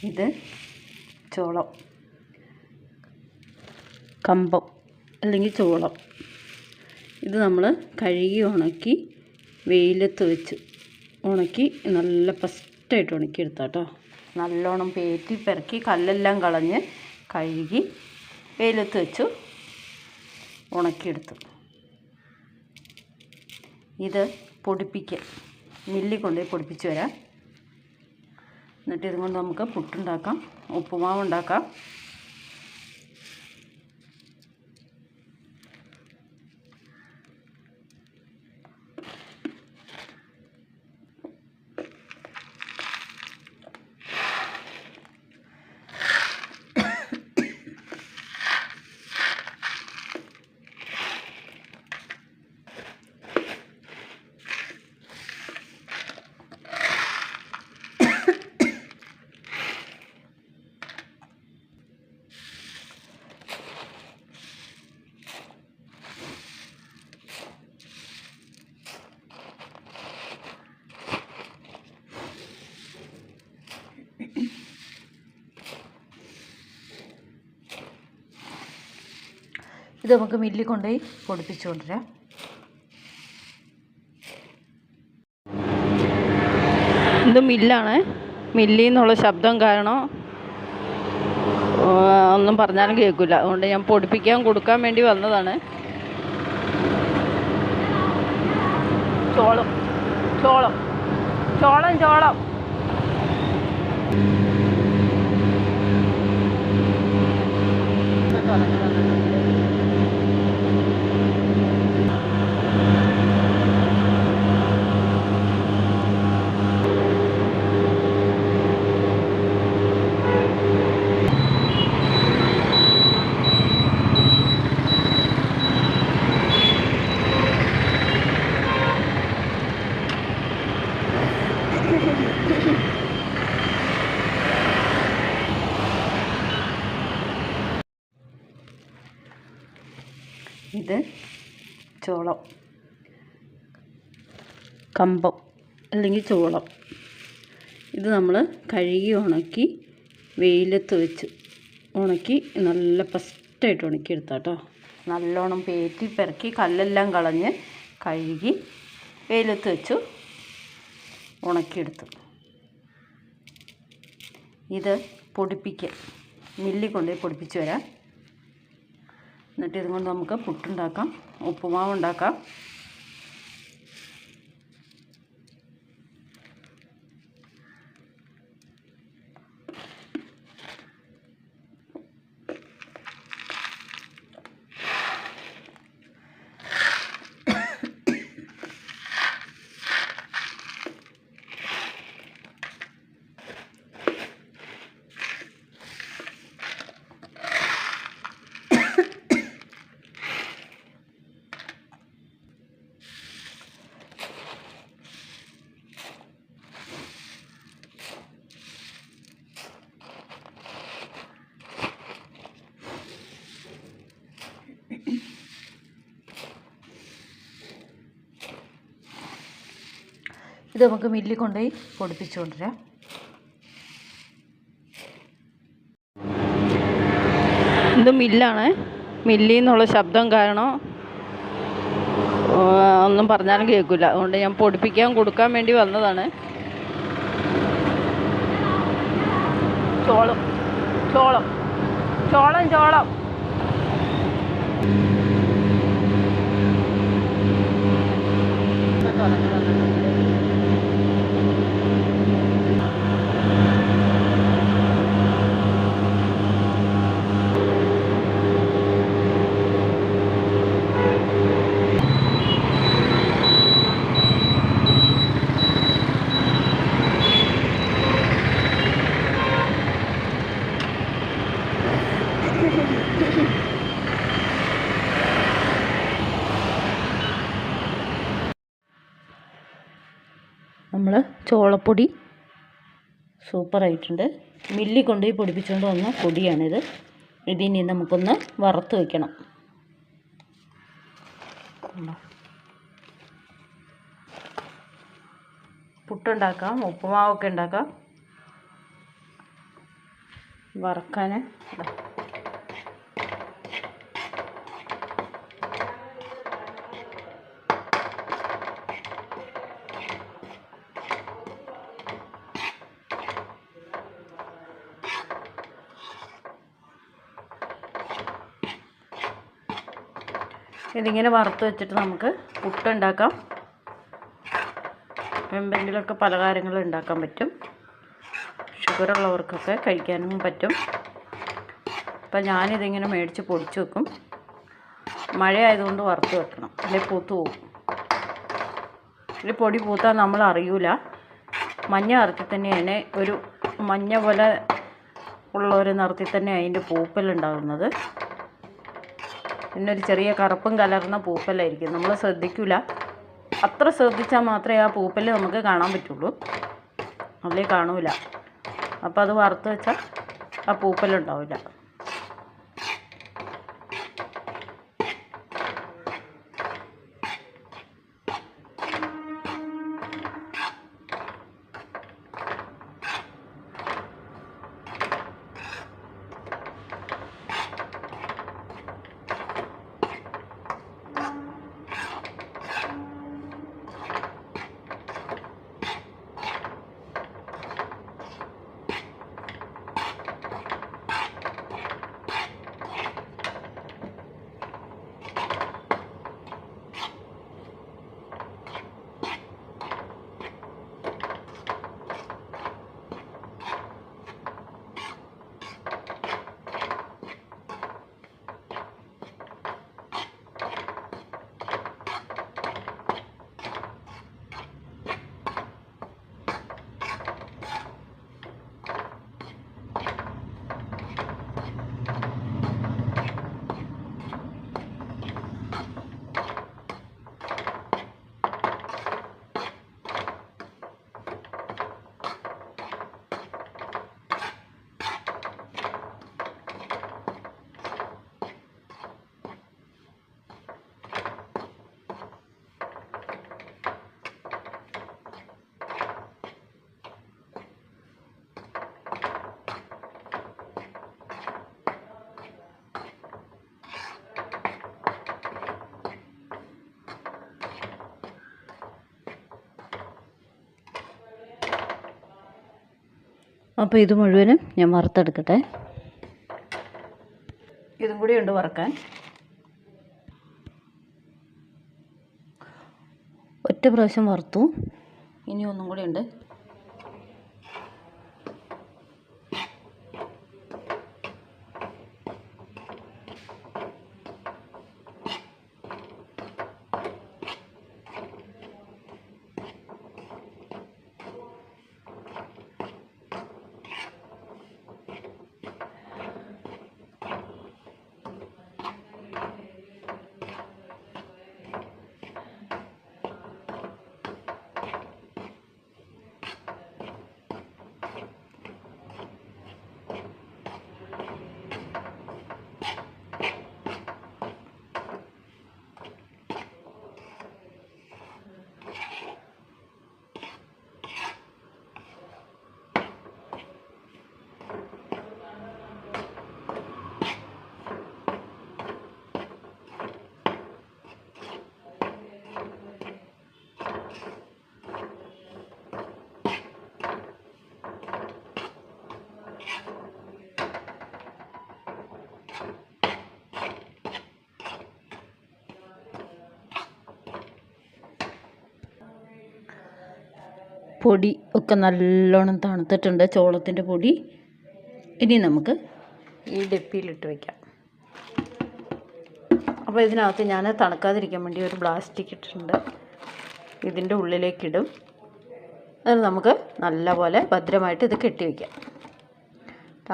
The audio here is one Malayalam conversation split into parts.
ഇത് ചോളം, കമ്പം അല്ലെങ്കിൽ ചോളം. ഇത് നമ്മൾ കഴുകി ഉണക്കി വെയിലത്ത് വെച്ച് ഉണക്കി നല്ല ഫസ്റ്റായിട്ട് ഉണക്കിയെടുത്താൽ കേട്ടോ. നല്ലോണം പേറ്റി പെറുക്കി കല്ലെല്ലാം കളഞ്ഞ് കഴുകി വെയിലത്ത് വെച്ചു ഉണക്കിയെടുത്തു. ഇത് പൊടിപ്പിക്കുക, മില്ലിൽ കൊണ്ടുപോയി പൊടിപ്പിച്ച് വരാം. എന്നിട്ട് ഇതുകൊണ്ട് നമുക്ക് പുട്ടുണ്ടാക്കാം, ഉപ്പുമാവ് ഉണ്ടാക്കാം. ഇത് നമുക്ക് മില്ലിൽ കൊണ്ടുപോയി പൊടിപ്പിച്ചു കൊണ്ടുവരാം. ഇത് മില്ലാണ്. മില്ലിൽ നിന്നുള്ള ശബ്ദം കാരണം ഒന്നും പറഞ്ഞാലും കേൾക്കില്ല. അതുകൊണ്ട് ഞാൻ പൊടിപ്പിക്കാൻ കൊടുക്കാൻ വേണ്ടി വന്നതാണ്. ചോളം ചോളം ചോളം ചോളം ഇത് ചോളം, കമ്പം അല്ലെങ്കിൽ ചോളം. ഇത് നമ്മൾ കഴുകി ഉണക്കി വെയിലത്ത് വെച്ച് ഉണക്കി നല്ല ഫസ്റ്റായിട്ട് ഉണക്കിയെടുത്താൽ കേട്ടോ. നല്ലോണം പേറ്റി പെറുക്കി കല്ലെല്ലാം കളഞ്ഞ് കഴുകി വെയിലത്ത് വെച്ചു ഉണക്കിയെടുത്തു. ഇത് പൊടിപ്പിക്കുക, മില്ലിൽ കൊണ്ടുപോയി പൊടിപ്പിച്ച് വരാം. എന്നിട്ട് ഇതുകൊണ്ട് നമുക്ക് പുട്ടുണ്ടാക്കാം, ഉപ്പുമാവ് ഉണ്ടാക്കാം. ഇത് നമുക്ക് മില്ലിൽ കൊണ്ടുപോയി പൊടിപ്പിച്ചു കൊണ്ടുവരാം. ഇത് മില്ലാണ്. മില്ലിൽ നിന്നുള്ള ശബ്ദം കാരണം ഒന്നും പറഞ്ഞാലും കേൾക്കില്ല. അതുകൊണ്ട് ഞാൻ പൊടിപ്പിക്കാൻ കൊടുക്കാൻ വേണ്ടി വന്നതാണ്. ചോളം ചോളം ചോളം ചോളം നമ്മൾ ചോളപ്പൊടി സൂപ്പറായിട്ടുണ്ട്. മില്ലിൽ കൊണ്ടുപോയി പൊടിപ്പിച്ചുകൊണ്ട് വന്ന പൊടിയാണിത്. ഇതിനി നമുക്കൊന്ന് വറുത്ത് വയ്ക്കണം. പുട്ടുണ്ടാക്കാം, ഉപ്പുമാവൊക്കെ ഉണ്ടാക്കാം. വറക്കാൻ ഇതിങ്ങനെ വറുത്ത് വെച്ചിട്ട് നമുക്ക് പുട്ടുണ്ടാക്കാം, എന്തെങ്കിലുമൊക്കെ പലഹാരങ്ങൾ ഉണ്ടാക്കാൻ പറ്റും. ഷുഗറുള്ളവർക്കൊക്കെ കഴിക്കാനും പറ്റും. അപ്പം ഞാനിതിങ്ങനെ മേടിച്ച് പൊടിച്ച് വെക്കും. മഴയായതുകൊണ്ട് വറുത്ത് വെക്കണം, അല്ലെങ്കിൽ പൂത്ത് പോകും. ഈ പൊടി പൂത്താൽ നമ്മൾ അറിയൂല. മഞ്ഞ നിറത്തിൽ തന്നെയാണ്, ഒരു മഞ്ഞ പോലെ ഉള്ള ഒരു നിറത്തിൽ തന്നെ അതിൻ്റെ പൂപ്പലുണ്ടാകുന്നത്. പിന്നെ ഒരു ചെറിയ കറുപ്പും കലർന്ന പൂപ്പലായിരിക്കും. നമ്മൾ ശ്രദ്ധിക്കില്ല. അത്ര ശ്രദ്ധിച്ചാൽ മാത്രമേ ആ പൂപ്പൽ നമുക്ക് കാണാൻ പറ്റുള്ളൂ, അല്ലെങ്കിൽ കാണൂല. അപ്പോൾ അത് വറുത്ത് വെച്ചാൽ ആ പൂപ്പലുണ്ടാവില്ല. അപ്പോൾ ഇത് മുഴുവനും ഞാൻ വറുത്തെടുക്കട്ടെ. ഇതും കൂടി ഉണ്ട് വറുക്കാൻ. ഒറ്റ പ്രാവശ്യം വറുത്തു, ഇനി ഒന്നും കൂടി ഉണ്ട്. പൊടി ഒക്കെ നല്ലോണം തണുത്തിട്ടുണ്ട്, ചോളത്തിൻ്റെ പൊടി. ഇനി നമുക്ക് ഈ ഡപ്പിയിലിട്ട് വയ്ക്കാം. അപ്പോൾ ഇതിനകത്ത് ഞാൻ തണുക്കാതിരിക്കാൻ വേണ്ടി ഒരു പ്ലാസ്റ്റിക് ഇട്ടിട്ടുണ്ട്. ഇതിൻ്റെ ഉള്ളിലേക്കിടും. അത് നമുക്ക് നല്ലപോലെ ഭദ്രമായിട്ട് ഇത് കെട്ടി വയ്ക്കാം.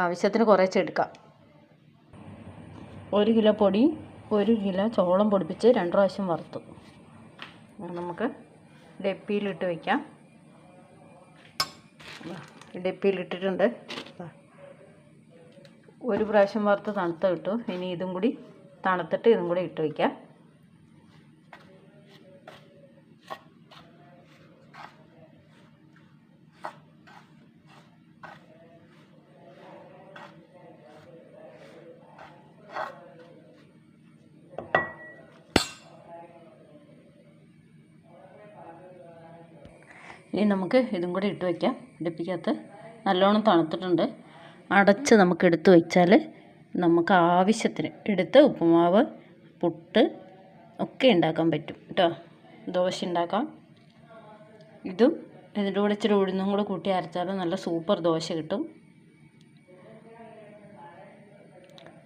ആവശ്യത്തിന് കുറേശ്ശെ എടുക്കാം. 1 കിലോ പൊടി 1 കിലോ ചോളം പൊടിപ്പിച്ച് 2 പ്രാവശ്യം വറുത്തു. നമുക്ക് ഡപ്പിയിലിട്ട് വയ്ക്കാം. ഡപ്പിയിലിട്ടിട്ടുണ്ട്. 1 പ്രാവശ്യം വറുത്ത് തണുത്ത ഇട്ടു. ഇനി ഇതും കൂടി തണുത്തിട്ട് ഇതും കൂടി ഇട്ട് വയ്ക്കാം. ഇനി നമുക്ക് ഇതും കൂടി ഇട്ട് വയ്ക്കാം. അടുപ്പിക്കകത്ത് നല്ലോണം തണുത്തിട്ടുണ്ട്. അടച്ച് നമുക്ക് എടുത്ത് വെച്ചാൽ നമുക്ക് ആവശ്യത്തിന് എടുത്ത് ഉപ്പുമാവ്, പുട്ട് ഒക്കെ ഉണ്ടാക്കാൻ പറ്റും കേട്ടോ. ദോശ ഉണ്ടാക്കാം. ഇതും ഇതിൻ്റെ കൂടെ ഇച്ചിരി ഉഴുന്നും കൂടെ കൂട്ടി അരച്ചാൽ നല്ല സൂപ്പർ ദോശ കിട്ടും.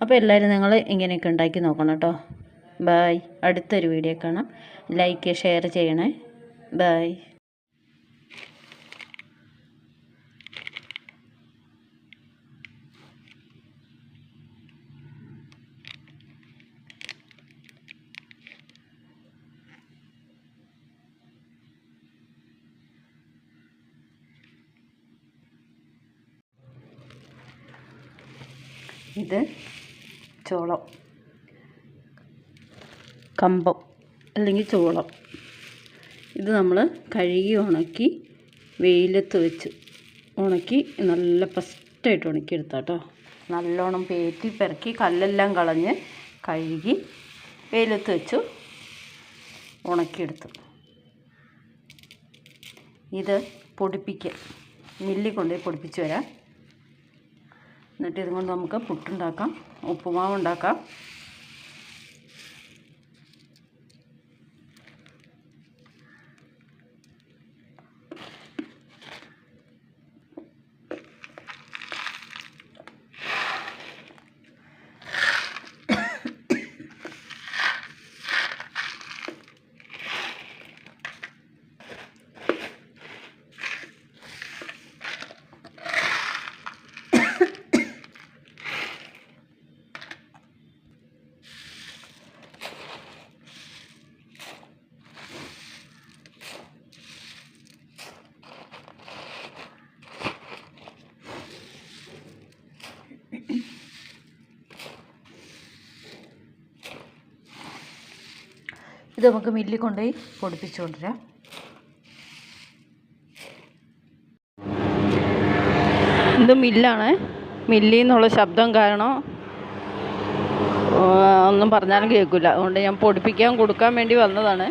അപ്പോൾ എല്ലാവരും നിങ്ങൾ ഇങ്ങനെയൊക്കെ ഉണ്ടാക്കി നോക്കണം കേട്ടോ. ബൈ. അടുത്തൊരു വീഡിയോ കാണാം. ലൈക്ക് ഷെയർ ചെയ്യണേ. ബൈ. ഇത് ചോളം, കമ്പം അല്ലെങ്കിൽ ചോളം. ഇത് നമ്മൾ കഴുകി ഉണക്കി വെയിലത്ത് വെച്ച് ഉണക്കി നല്ല ഫസ്റ്റായിട്ട് ഉണക്കിയെടുത്താൽ കേട്ടോ. നല്ലോണം പേറ്റി പെറുക്കി കല്ലെല്ലാം കളഞ്ഞ് കഴുകി വെയിലത്ത് വെച്ചു ഉണക്കിയെടുത്തു. ഇത് പൊടിപ്പിക്കുക. മില്ലിൽ കൊണ്ടുപോയി പൊടിപ്പിച്ച് വരാം. എന്നിട്ട് ഇതും കൊണ്ട് നമുക്ക് പുട്ടുണ്ടാക്കാം, ഉപ്പുമാവ് ഉണ്ടാക്കാം. ഇത് നമുക്ക് മില്ലിൽ കൊണ്ടുപോയി പൊടിപ്പിച്ചു കൊണ്ടുവരാം. ഇത് മില്ലാണ്. മില്ലിൽ നിന്നുള്ള ശബ്ദം കാരണം ഒന്നും പറഞ്ഞാലും കേൾക്കില്ല. അതുകൊണ്ട് ഞാൻ പൊടിപ്പിക്കാൻ കൊടുക്കാൻ വേണ്ടി വന്നതാണ്.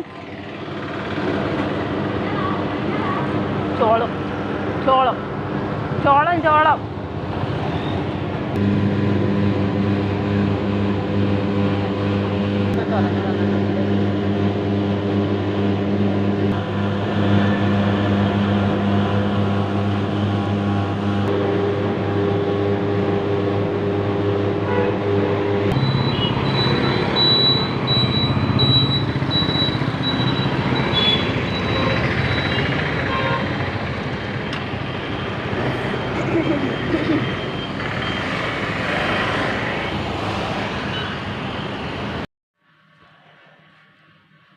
ചോളം ചോളം ചോളം ചോളം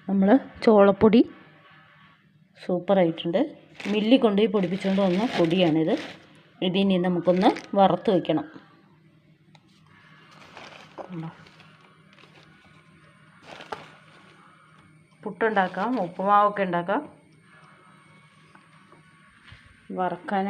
നമ്മൾ ചോളപ്പൊടി സൂപ്പറായിട്ടുണ്ട്. മില്ലിൽ കൊണ്ടുപോയി പൊടിപ്പിച്ചുകൊണ്ട് വന്ന പൊടിയാണിത്. ഇതിനി നമുക്കൊന്ന് വറുത്ത് വയ്ക്കണം. പുട്ടുണ്ടാക്കാം, ഉപ്പുമാവൊക്കെ ഉണ്ടാക്കാം. വറക്കാൻ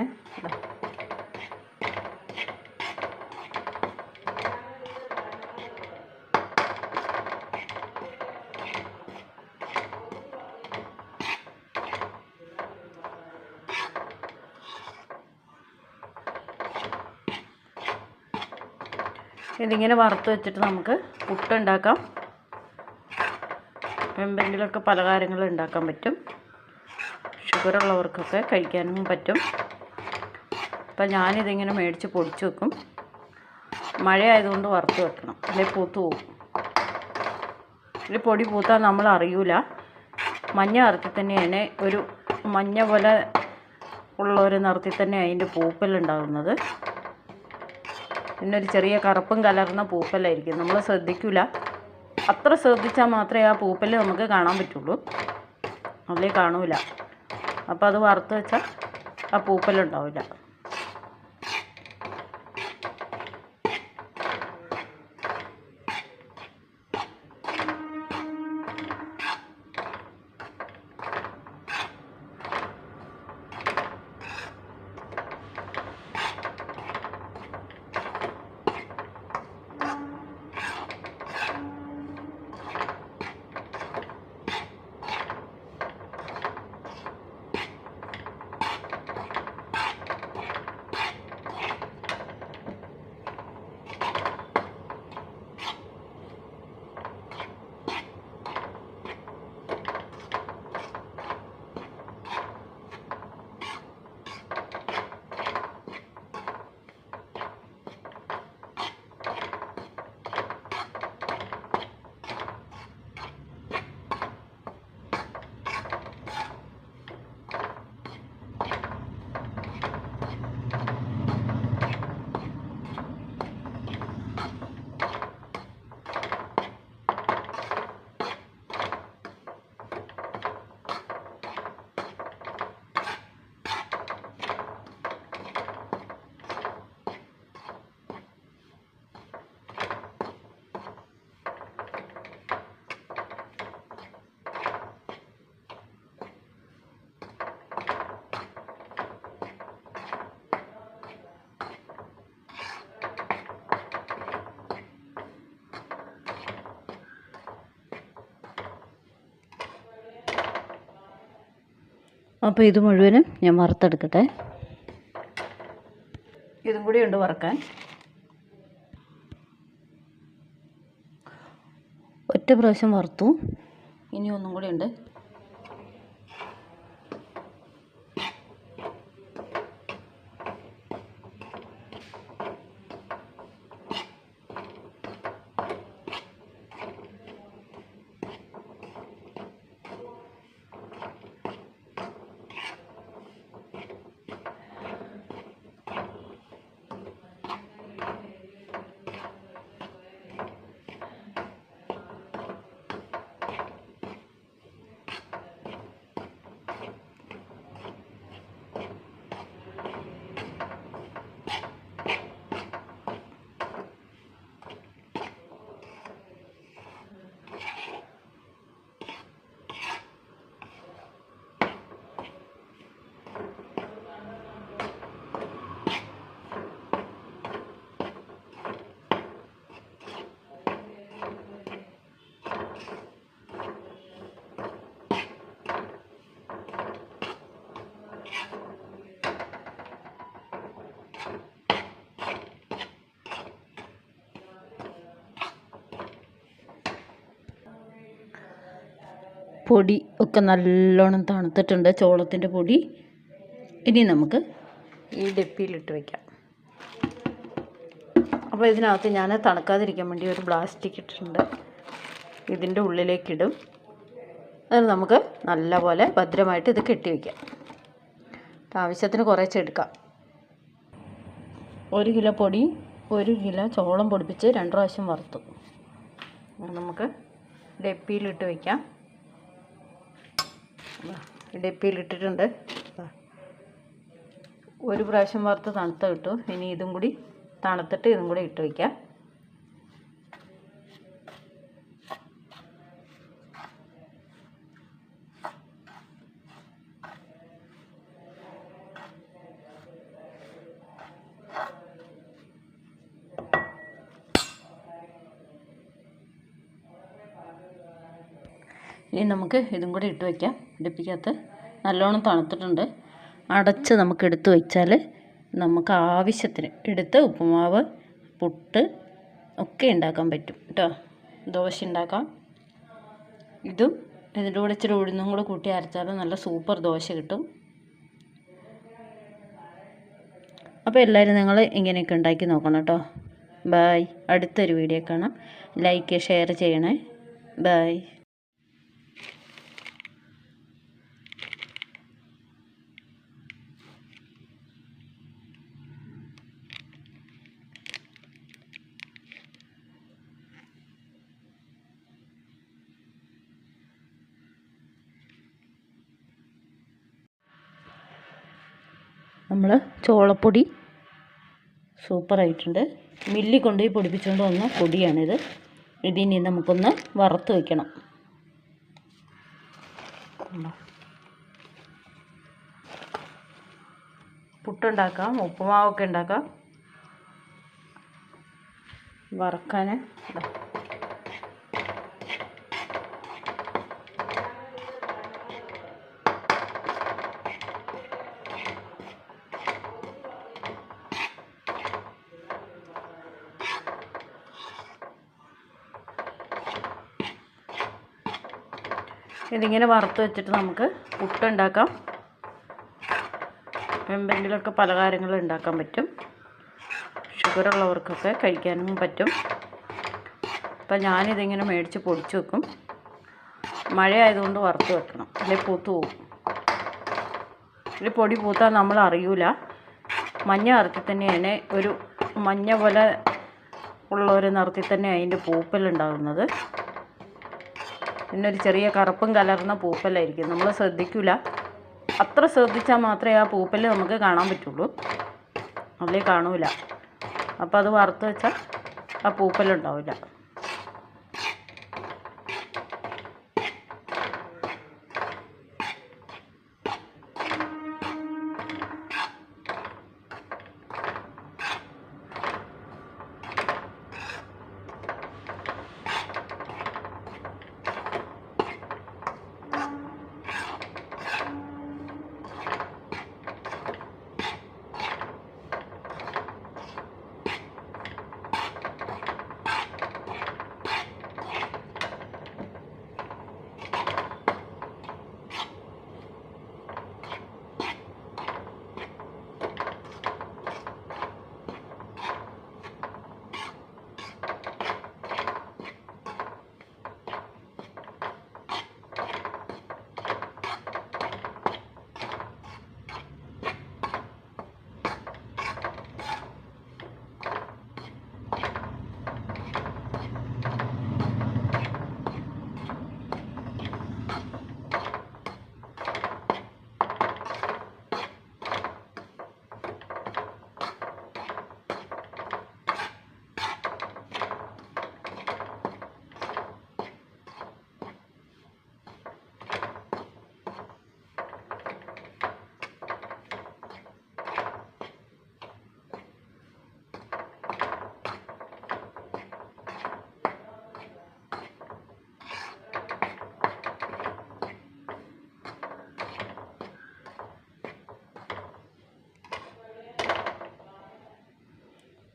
ഇതിങ്ങനെ വറുത്ത് വെച്ചിട്ട് നമുക്ക് പുട്ടുണ്ടാക്കാം. എന്തെങ്കിലുമൊക്കെ പലഹാരങ്ങൾ ഉണ്ടാക്കാൻ പറ്റും. ഷുഗറുള്ളവർക്കൊക്കെ കഴിക്കാനും പറ്റും. അപ്പം ഞാനിതിങ്ങനെ മേടിച്ച് പൊടിച്ച് വെക്കും. മഴയായതുകൊണ്ട് വറുത്ത് വെക്കണം, അല്ലെങ്കിൽ പൂത്ത് പോകും. ഇതിൽ പൊടി പൂത്താൽ നമ്മൾ അറിയൂല. മഞ്ഞ നിറത്തിൽ തന്നെയാണ്, ഒരു മഞ്ഞ പോലെ ഉള്ള ഒരു നിറത്തിൽ തന്നെ അതിൻ്റെ പൂപ്പലുണ്ടാകുന്നത്. പിന്നെ ഒരു ചെറിയ കറുപ്പും കലർന്ന പൂപ്പലായിരിക്കും. നമ്മൾ ശ്രദ്ധിക്കില്ല. അത്ര ശ്രദ്ധിച്ചാൽ മാത്രമേ ആ പൂപ്പൽ നമുക്ക് കാണാൻ പറ്റുള്ളൂ, അതിലേ കാണൂല. അപ്പോൾ അത് വറുത്ത് വെച്ചാൽ ആ പൂപ്പലുണ്ടാവില്ല. അപ്പോൾ ഇത് മുഴുവനും ഞാൻ വറുത്തെടുക്കട്ടെ. ഇതും കൂടി ഉണ്ട് വറുക്കാൻ. ഒറ്റ പ്രാവശ്യം വറുത്തു, ഇനി ഒന്നും കൂടി ഉണ്ട്. പൊടി ഒക്കെ നല്ലോണം തണുത്തിട്ടുണ്ട്, ചോളത്തിൻ്റെ പൊടി. ഇനി നമുക്ക് ഈ ഡപ്പിയിലിട്ട് വയ്ക്കാം. അപ്പോൾ ഇതിനകത്ത് ഞാൻ തണുക്കാതിരിക്കാൻ വേണ്ടി ഒരു പ്ലാസ്റ്റിക് ഇട്ടിട്ടുണ്ട്, ഇതിൻ്റെ ഉള്ളിലേക്കിടും. അത് നമുക്ക് നല്ലപോലെ ഭദ്രമായിട്ട് ഇത് കെട്ടി വയ്ക്കാം. ആവശ്യത്തിന് കുറേശ്ശെ എടുക്കാം. 1 കിലോ പൊടി 1 കിലോ ചോളം പൊടിപ്പിച്ച് 2 പ്രാവശ്യം വറുത്തു. നമുക്ക് ഡപ്പിയിലിട്ട് വയ്ക്കാം. ഡപ്പിയിലിട്ടിട്ടുണ്ട്. 1 പ്രാവശ്യം വറുത്ത് തണുത്ത കിട്ടും. ഇനി ഇതും കൂടി തണുത്തിട്ട് ഇതും കൂടി ഇട്ട് വയ്ക്കാം. ഇനി നമുക്ക് ഇതും കൂടി ഇട്ട് വയ്ക്കാം. ഡപ്പിക്കകത്ത് നല്ലോണം തണുത്തിട്ടുണ്ട്. അടച്ച് നമുക്ക് എടുത്ത് വച്ചാൽ നമുക്ക് ആവശ്യത്തിന് എടുത്ത് ഉപ്പുമാവ്, പുട്ട് ഒക്കെ ഉണ്ടാക്കാൻ പറ്റും കേട്ടോ. ദോശ ഉണ്ടാക്കാം. ഇതും ഇതിൻ്റെ കൂടെ ഇച്ചിരി ഉഴുന്നും കൂടെ കൂട്ടി അരച്ചാൽ നല്ല സൂപ്പർ ദോശ കിട്ടും. അപ്പോൾ എല്ലാവരും നിങ്ങൾ ഇങ്ങനെയൊക്കെ ഉണ്ടാക്കി നോക്കണം കേട്ടോ. ബായ്. അടുത്തൊരു വീഡിയോ കാണാം. ലൈക്ക് ഷെയർ ചെയ്യണേ. ബായ്. നമ്മൾ ചോളപ്പൊടി സൂപ്പറായിട്ടുണ്ട്. മില്ലിൽ കൊണ്ടുപോയി പൊടിപ്പിച്ചുകൊണ്ട് വന്ന പൊടിയാണിത്. ഇതിനി നമുക്കൊന്ന് വറുത്ത് വയ്ക്കണം. പുട്ടുണ്ടാക്കാം, ഉപ്പുമാവൊക്കെ ഉണ്ടാക്കാം. വറുക്കാൻ ഇതിങ്ങനെ വറുത്ത് വെച്ചിട്ട് നമുക്ക് പുട്ടുണ്ടാക്കാം. എന്തെങ്കിലുമൊക്കെ പലഹാരങ്ങൾ ഉണ്ടാക്കാൻ പറ്റും. ഷുഗറുള്ളവർക്കൊക്കെ കഴിക്കാനും പറ്റും. അപ്പം ഞാനിതിങ്ങനെ മേടിച്ച് പൊടിച്ച് വെക്കും. മഴയായതുകൊണ്ട് വറുത്ത് വെക്കണം, അല്ലെങ്കിൽ പൂത്ത് പോകും. ഇതിൽ പൊടി പൂത്താൽ നമ്മൾ അറിയൂല. മഞ്ഞ നിറത്തിൽ തന്നെ അതിനെ ഒരു മഞ്ഞ പോലെ ഉള്ള ഒരു നിറത്തിൽ തന്നെ അതിൻ്റെ പൂപ്പലുണ്ടാകുന്നത്. പിന്നെ ഒരു ചെറിയ കറുപ്പും കലർന്ന പൂപ്പലായിരിക്കും. നമ്മൾ ശ്രദ്ധിക്കില്ല. അത്ര ശ്രദ്ധിച്ചാൽ മാത്രമേ ആ പൂപ്പൽ നമുക്ക് കാണാൻ പറ്റുള്ളൂ, അല്ലെങ്കിൽ കാണൂല. അപ്പോൾ അത് വറുത്ത് വെച്ചാൽ ആ പൂപ്പലുണ്ടാവില്ല.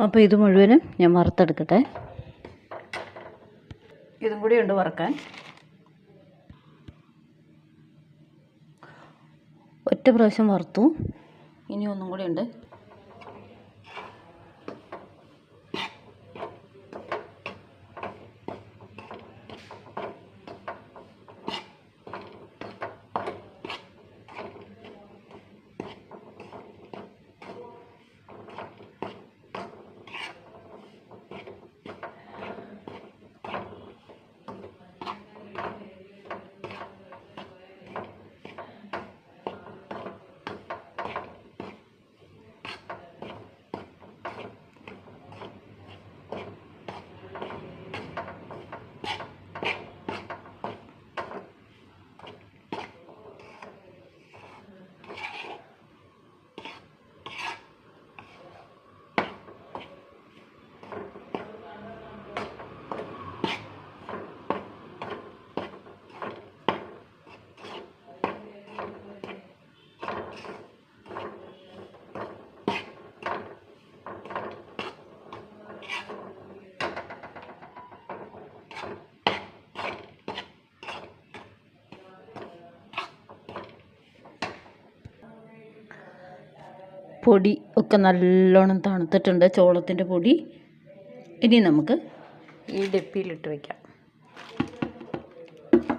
അപ്പോൾ ഇത് മുഴുവനും ഞാൻ വറുത്തെടുക്കട്ടെ. ഇതും കൂടി ഉണ്ട് വറുക്കാൻ. ഒറ്റ പ്രാവശ്യം വറുത്തു, ഇനി ഒന്നും കൂടി ഉണ്ട്. പൊടി ഒക്കെ നല്ലോണം തണുത്തിട്ടുണ്ട്, ചോളത്തിൻ്റെ പൊടി. ഇനി നമുക്ക് ഈ ഡപ്പിയിലിട്ട് വയ്ക്കാം.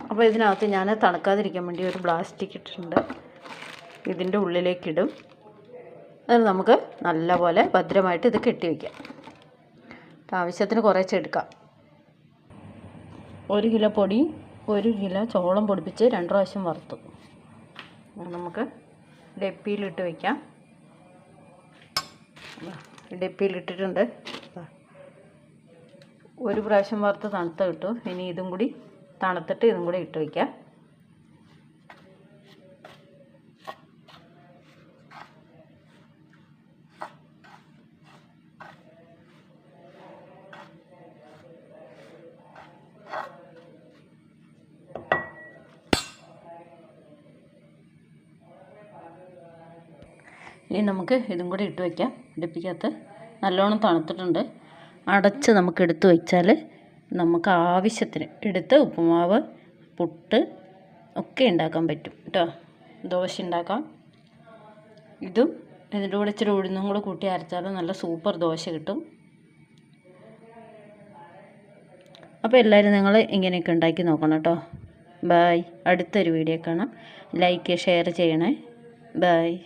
അപ്പോൾ ഇതിനകത്ത് ഞാൻ തണുക്കാതിരിക്കാൻ വേണ്ടി ഒരു പ്ലാസ്റ്റിക് ഇട്ടിട്ടുണ്ട്, ഇതിൻ്റെ ഉള്ളിലേക്കിടും. അത് നമുക്ക് നല്ലപോലെ ഭദ്രമായിട്ട് ഇത് കെട്ടി വയ്ക്കാം. ആവശ്യത്തിന് കുറേശ്ശെ എടുക്കാം. 1 കിലോ പൊടി 1 കിലോ ചോളം പൊടിപ്പിച്ച് 2 പ്രാവശ്യം വറുത്തു. നമുക്ക് ഡപ്പിയിലിട്ട് വയ്ക്കാം. ഡപ്പിയിലിട്ടിട്ടുണ്ട്. 1 പ്രാവശ്യം വറുത്ത് തണുത്ത കിട്ടും. ഇനി ഇതും കൂടി തണുത്തിട്ട് ഇതും കൂടി ഇട്ട് വയ്ക്കാം. ഇനി നമുക്ക് ഇതും കൂടി ഇട്ട് വയ്ക്കാം. ഡപ്പിക്കകത്ത് നല്ലോണം തണുത്തിട്ടുണ്ട്. അടച്ച് നമുക്ക് എടുത്ത് വച്ചാൽ നമുക്ക് ആവശ്യത്തിന് എടുത്ത് ഉപ്പുമാവ്, പുട്ട് ഒക്കെ ഉണ്ടാക്കാൻ പറ്റും കേട്ടോ. ദോശ ഉണ്ടാക്കാം. ഇതും ഇതിൻ്റെ കൂടെ ഇച്ചിരി ഉഴുന്നും കൂടെ കൂട്ടി അരച്ചാൽ നല്ല സൂപ്പർ ദോശ കിട്ടും. അപ്പോൾ എല്ലാവരും നിങ്ങൾ ഇങ്ങനെയൊക്കെ ഉണ്ടാക്കി നോക്കണം കേട്ടോ. ബായ്. അടുത്തൊരു വീഡിയോ കാണാം. ലൈക്ക് ഷെയർ ചെയ്യണേ. ബായ്.